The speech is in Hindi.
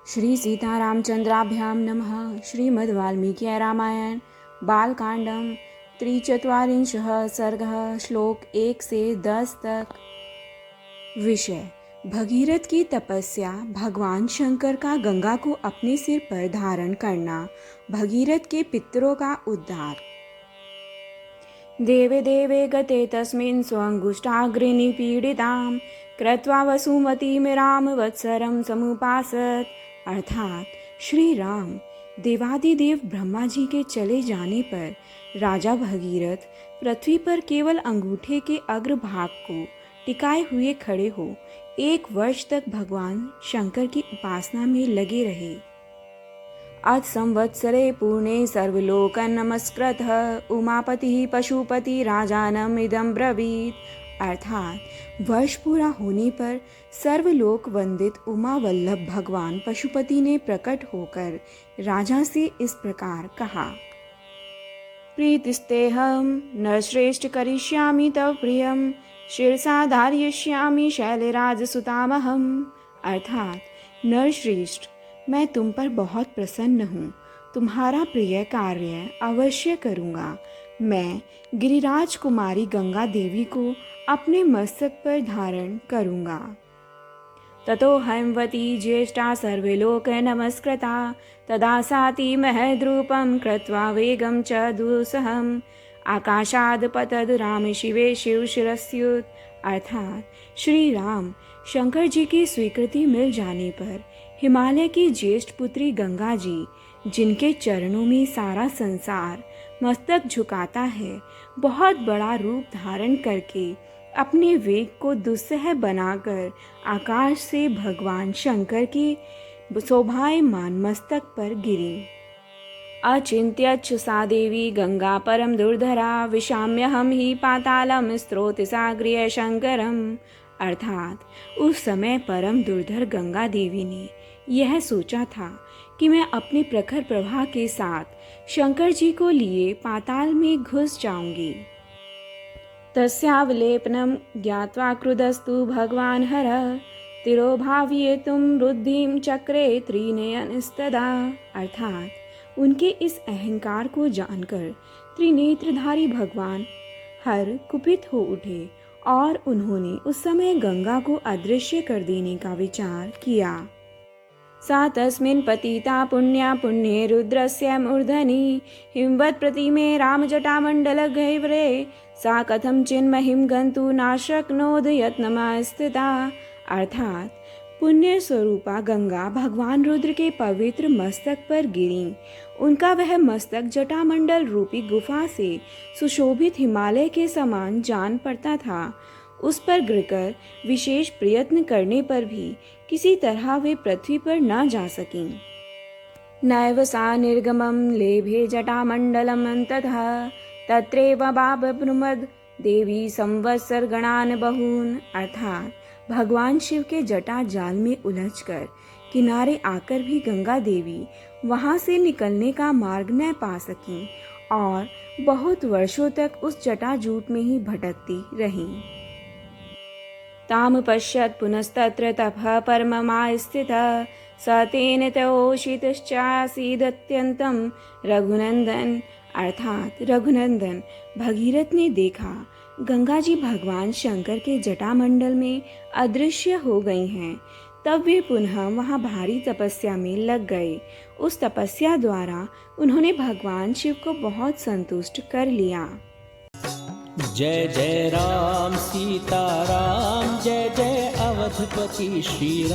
श्री सीतारामचंद्राभ्यां नमः। श्रीमद्वाल्मीकि रामायण बालकांडम 43 सर्गः श्लोक 1 से 10 तक। विषय: भगीरथ की तपस्या, भगवान शंकर का गंगा को अपने सिर पर धारण करना, भगीरथ के पितरों का उद्धार। देवे देवे गते तस्मिन् स्वंगुष्ठाग्निपीडितां कृत्वा वसुमतीं रामवत्सरं समुपासत। अर्थात श्री राम देवादिदेव ब्रह्मा जी के चले जाने पर राजा भगीरथ पृथ्वी पर केवल अंगूठे के अग्रभाग को टिकाए हुए खड़े हो 1 वर्ष तक भगवान शंकर की उपासना में लगे रहे। अथ संवत्सरे पूर्णे सर्वलोक नमस्कृतः उमापति पशुपति राजानम इदं ब्रवीत। अर्थात वर्ष पूरा होने पर सर्वलोक वंदित उमा वल्लभ भगवान पशुपति ने प्रकट होकर राजा से इस प्रकार कहा। प्रीतिस्तेहम नरश्रेष्ठ करिष्यामि तव प्रियम शिरसा धारयिष्यामि शैलराज सुतामहम। अर्थात नरश्रेष्ठ, मैं तुम पर बहुत प्रसन्न हूँ, तुम्हारा प्रिय कार्य अवश्य करूँगा। मैं गिरिराज कुमारी गंगा देवी को अपने मस्तक पर धारण करूँगा। ततो हैमवती ज्येष्ठा सर्वे लोक नमस्कृता तदा साति महद्रूपं कृत्वा वेगं च दुस्सहम् आकाशाद पतद राम शिवे शिव शिरस्युत। अर्थात श्री राम शंकर जी की स्वीकृति मिल जाने पर हिमालय की ज्येष्ठ पुत्री गंगा जी, जिनके चरणों में सारा संसार मस्तक झुकाता है, बहुत बड़ा रूप धारण करके अपने वेग को दुस्सह बनाकर आकाश से भगवान शंकर की शोभायमान मस्तक पर गिरी। अचिन्त्यच्छ सा देवी गंगा परम दुर्धरा विशाम्यहम ही पातालम स्रोतसाग्र्य शंकरम। अर्थात उस समय परम दुर्धर गंगा देवी ने यह सोचा था कि मैं अपने प्रखर प्रवाह के साथ शंकर जी को लिए पाताल में घुस जाऊंगी। तस्यावलेपनं ज्ञात्वा क्रुद्धस्तु भगवान हरः तिरोभाव्येतुं रुद्धिं चक्रे त्रिनयनस्तदा। अर्थात उनके इस अहंकार को जानकर त्रिनेत्रधारी भगवान हर कुपित हो उठे और उन्होंने उस समय गंगा को अदृश्य कर देने का विचार किया। सा तस्मिन् पतिता पुण्या पुण्ये रुद्रस्य मूर्धनि हिमवत् प्रतिमे रामजटामण्डलगह्वरे सा कथं चिन्महिं गन्तु नाशक्नोद यत्नमास्थिता। अर्थात पुण्य स्वरूपा गंगा भगवान रुद्र के पवित्र मस्तक पर गिरी। उनका वह मस्तक जटामंडल रूपी गुफा से सुशोभित हिमालय के समान जान पड़ता था। उस पर गिरकर विशेष प्रयत्न करने पर भी किसी तरह वे पृथ्वी पर न जा सकीं। नैव सा निर्गमं लेभे जटामण्डलम् अन्ततः तत्रैव बाबभ्रुमद देवी संवत्सर गणान बहून। अर्थात भगवान शिव के जटा जाल में उलझकर किनारे आकर भी गंगा देवी वहां से निकलने का मार्ग न पा सकीं और बहुत वर्षों तक उस जटाजूट में ही भटकती रहीं। ताम पश्यत् पुनस्तत्र तपः परममास्थितः स तेन तोषितश्चासीदत्यन्तं रघुनंदन। अर्थात रघुनंदन भगीरथ ने देखा गंगा जी भगवान शंकर के जटामंडल में अदृश्य हो गई हैं। तब वे पुनः वहां भारी तपस्या में लग गए। उस तपस्या द्वारा उन्होंने भगवान शिव को बहुत संतुष्ट कर लिया। जय जय राम सीता राम, जय जय अवधपति श्री राम।